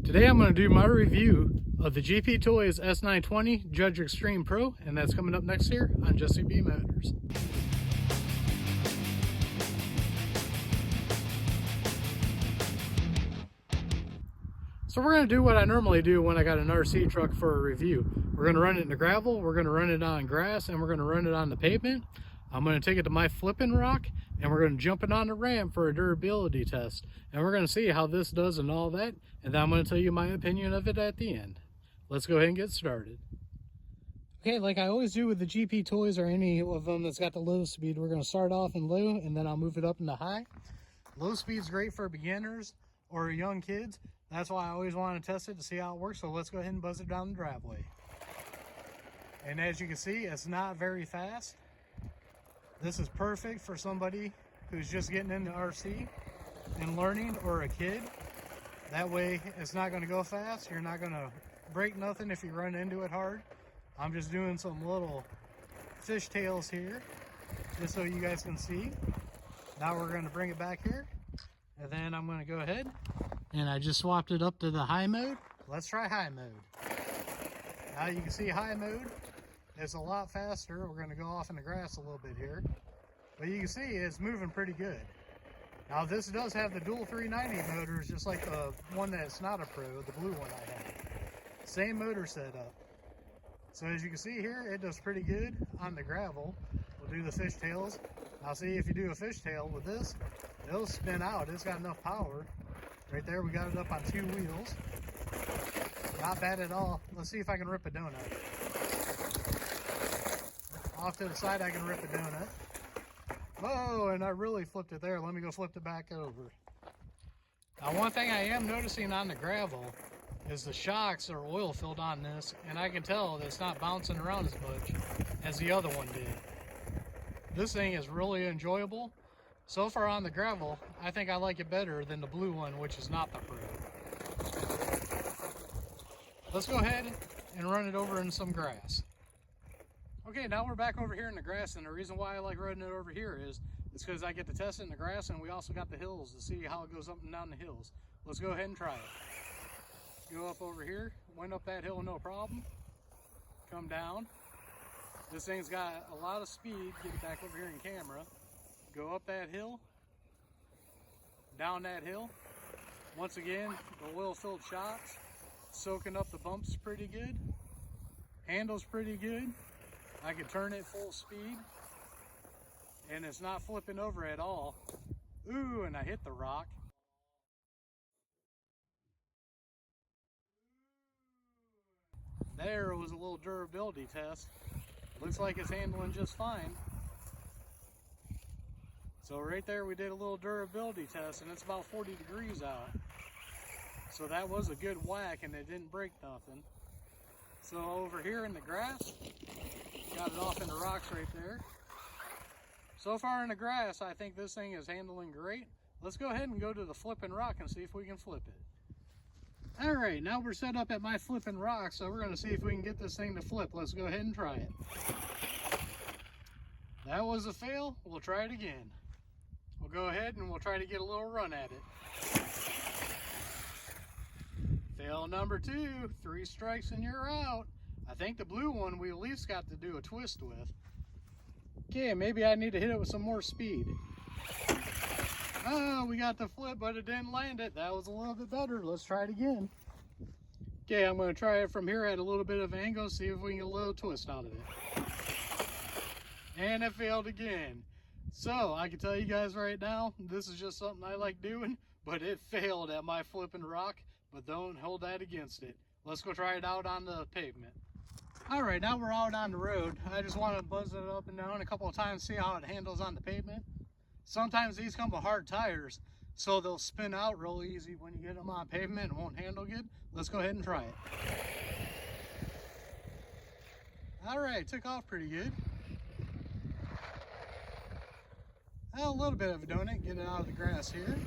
Today I'm going to do my review of the GpToys S920 Judge Extreme Pro, and that's coming up next here on Jesse B Motors. So we're going to do what I normally do when I got an RC truck for a review. We're going to run it in the gravel, we're going to run it on grass, and we're going to run it on the pavement. I'm going to take it to my flipping rock, and we're going to jump it on the ramp for a durability test. And we're going to see how this does and all that, and then I'm going to tell you my opinion of it at the end. Let's go ahead and get started. Okay, like I always do with the GpToys or any of them that's got the low speed, we're going to start off in low, and then I'll move it up into high. Low speed's great for beginners or young kids. That's why I always want to test it to see how it works. So let's go ahead and buzz it down the driveway. And as you can see, it's not very fast. This is perfect for somebody who's just getting into RC and learning, or a kid. That way it's not going to go fast. You're not going to break nothing if you run into it hard. I'm just doing some little fishtails here just so you guys can see. Now we're going to bring it back here, and then I'm going to go ahead and I just swapped it up to the high mode. Let's try high mode. Now you can see high mode. It's a lot faster. We're going to go off in the grass a little bit here. But you can see it's moving pretty good. Now this does have the dual 390 motors, just like the one that's not a pro, the blue one I have. Same motor setup. So as you can see here, it does pretty good on the gravel. We'll do the fishtails. Now see, if you do a fishtail with this, it'll spin out. It's got enough power. Right there, we got it up on 2 wheels. Not bad at all. Let's see if I can rip a donut. Off to the side, I can rip a donut. Whoa, and I really flipped it there. Let me go flip it back over. Now, one thing I am noticing on the gravel is the shocks are oil filled on this, and I can tell that it's not bouncing around as much as the other one did. This thing is really enjoyable. So far on the gravel, I think I like it better than the blue one, which is not the pro. Let's go ahead and run it over in some grass. Okay, now we're back over here in the grass, and the reason why I like running it over here is because I get to test it in the grass, and we also got the hills to see how it goes up and down the hills. Let's go ahead and try it. Go up over here, went up that hill no problem. Come down. This thing's got a lot of speed. Get it back over here in camera. Go up that hill, down that hill. Once again, the oil-filled shocks, soaking up the bumps pretty good. Handle's pretty good. I can turn it full speed, and it's not flipping over at all. Ooh, and I hit the rock. There was a little durability test. Looks like it's handling just fine. So right there we did a little durability test, and it's about 40 degrees out. So that was a good whack, and it didn't break nothing. So over here in the grass, got it off in the rocks right there. So far in the grass, I think this thing is handling great. Let's go ahead and go to the flipping rock and see if we can flip it. All right, now we're set up at my flipping rock, so we're gonna see if we can get this thing to flip. Let's go ahead and try it. That was a fail. We'll try it again. We'll go ahead and we'll try to get a little run at it. Fail number 2, 3 strikes and you're out. I think the blue one we at least got to do a twist with. Okay, maybe I need to hit it with some more speed. Oh, we got the flip, but it didn't land it. That was a little bit better. Let's try it again. Okay, I'm going to try it from here at a little bit of angle, see if we can get a little twist out of it. And it failed again. So, I can tell you guys right now, this is just something I like doing, but it failed at my flipping rock, but don't hold that against it. Let's go try it out on the pavement. All right, now we're out on the road. I just want to buzz it up and down a couple of times, see how it handles on the pavement. Sometimes these come with hard tires, so they'll spin out real easy when you get them on pavement and won't handle good. Let's go ahead and try it. All right, took off pretty good. A little bit of a donut, get it out of the grass here.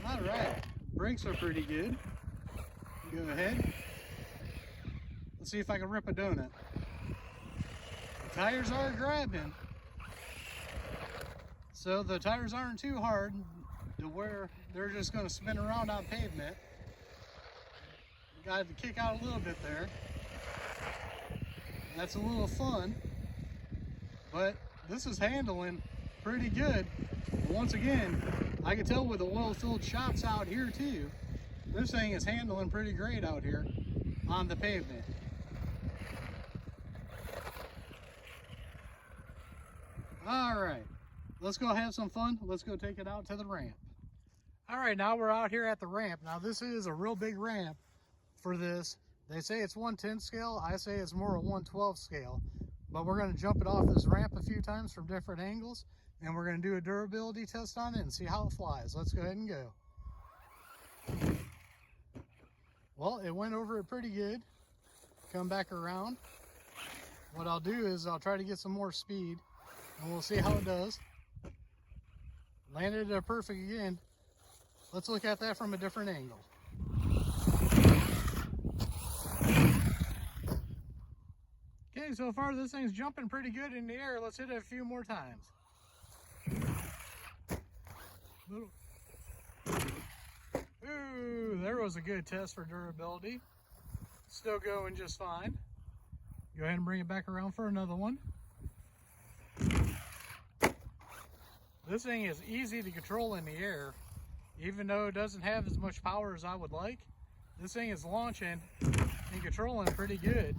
All right, brakes are pretty good. Go ahead. Let's see if I can rip a donut. The tires are grabbing. So the tires aren't too hard to where they're just going to spin around on pavement. got to kick out a little bit there. That's a little fun, but this is handling pretty good. Once again, I can tell with the oil-filled shots out here too, this thing is handling pretty great out here on the pavement. All right, let's go have some fun. Let's go take it out to the ramp. All right, now we're out here at the ramp. Now this is a real big ramp for this. They say it's 1/10 scale. I say it's more a 1/12 scale. But we're going to jump it off this ramp a few times from different angles, and we're going to do a durability test on it and see how it flies. Let's go ahead and go. Well, it went over it pretty good. Come back around. What I'll do is I'll try to get some more speed, and we'll see how it does. Landed at a perfect again. Let's look at that from a different angle. Okay, so far this thing's jumping pretty good in the air. Let's hit it a few more times. Ooh, there was a good test for durability. Still going just fine. Go ahead and bring it back around for another one. This thing is easy to control in the air, even though it doesn't have as much power as I would like. This thing is launching and controlling pretty good.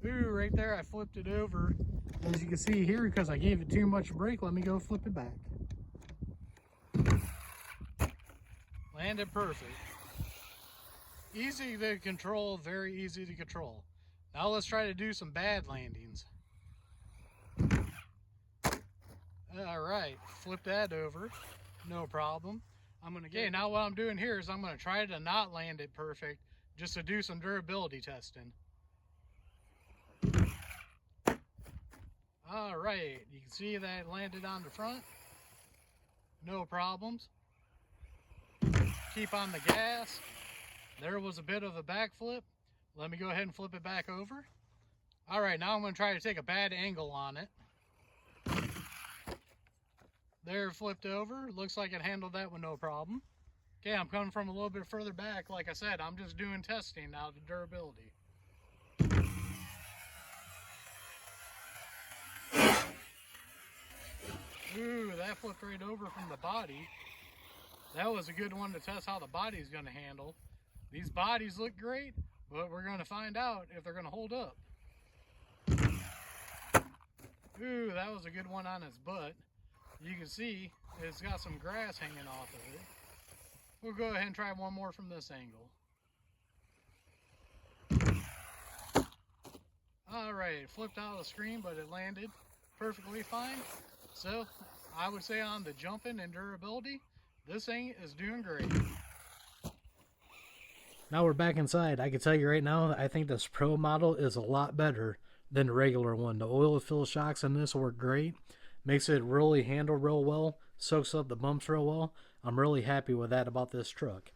Ooh, right there I flipped it over. As you can see here, because I gave it too much brake, let me go flip it back. Landed perfect. Easy to control, very easy to control. Now let's try to do some bad landings. All right, flip that over, no problem. Okay, now what I'm doing here is I'm gonna try to not land it perfect, just to do some durability testing. All right, you can see that it landed on the front, no problems. Keep on the gas. There was a bit of a backflip. Let me go ahead and flip it back over. All right, now I'm gonna try to take a bad angle on it. There, flipped over. Looks like it handled that with no problem. Okay, I'm coming from a little bit further back. Like I said, I'm just doing testing now to durability. Ooh, that flipped right over from the body. That was a good one to test how the body's gonna handle. These bodies look great, but we're gonna find out if they're gonna hold up. Ooh, that was a good one on its butt. You can see it's got some grass hanging off of it. We'll go ahead and try one more from this angle. All right, flipped out of the screen, but it landed perfectly fine. So I would say on the jumping and durability, this thing is doing great. Now we're back inside. I can tell you right now, I think this Pro model is a lot better than the regular one. The oil fill shocks in this work great. Makes it really handle real well. Soaks up the bumps real well. I'm really happy with that about this truck.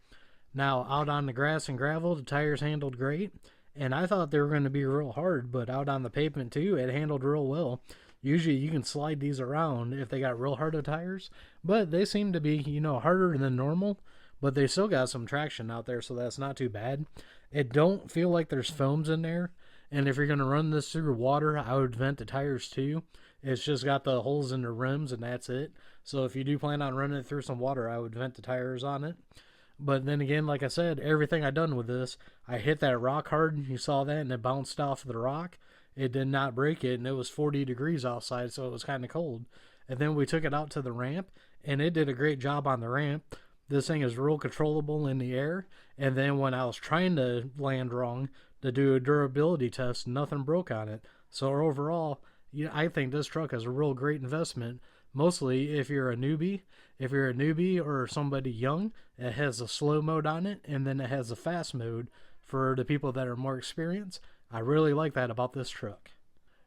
Now out on the grass and gravel, the tires handled great. And I thought they were going to be real hard, but out on the pavement too, it handled real well. Usually you can slide these around if they got real hard tires, but they seem to be, you know, harder than normal, but they still got some traction out there, so that's not too bad. It don't feel like there's foams in there, and if you're going to run this through water, I would vent the tires too. It's just got the holes in the rims, and that's it. So if you do plan on running it through some water, I would vent the tires on it. But then again, like I said, everything I done with this, I hit that rock hard. You saw that, and it bounced off the rock. It did not break it, and it was 40 degrees outside, so it was kind of cold. And then we took it out to the ramp, and it did a great job on the ramp. This thing is real controllable in the air. And then when I was trying to land wrong to do a durability test, nothing broke on it. So overall, I think this truck is a real great investment. Mostly if you're a newbie. If you're a newbie or somebody young, it has a slow mode on it, and then it has a fast mode for the people that are more experienced. I really like that about this truck.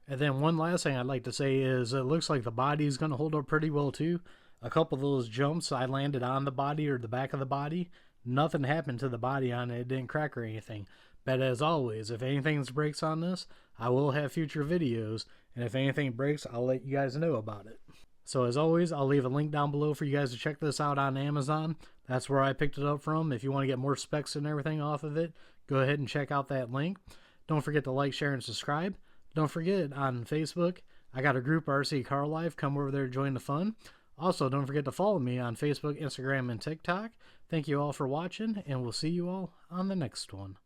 And then one last thing I'd like to say is it looks like the body is going to hold up pretty well too. A couple of those jumps I landed on the body or the back of the body. Nothing happened to the body on it. It didn't crack or anything. But as always, if anything breaks on this, I will have future videos. And if anything breaks, I'll let you guys know about it. So as always, I'll leave a link down below for you guys to check this out on Amazon. That's where I picked it up from. If you want to get more specs and everything off of it, go ahead and check out that link. Don't forget to like, share, and subscribe. Don't forget, on Facebook, I got a group, RC Car Life. Come over there, join the fun. Also, don't forget to follow me on Facebook, Instagram, and TikTok. Thank you all for watching, and we'll see you all on the next one.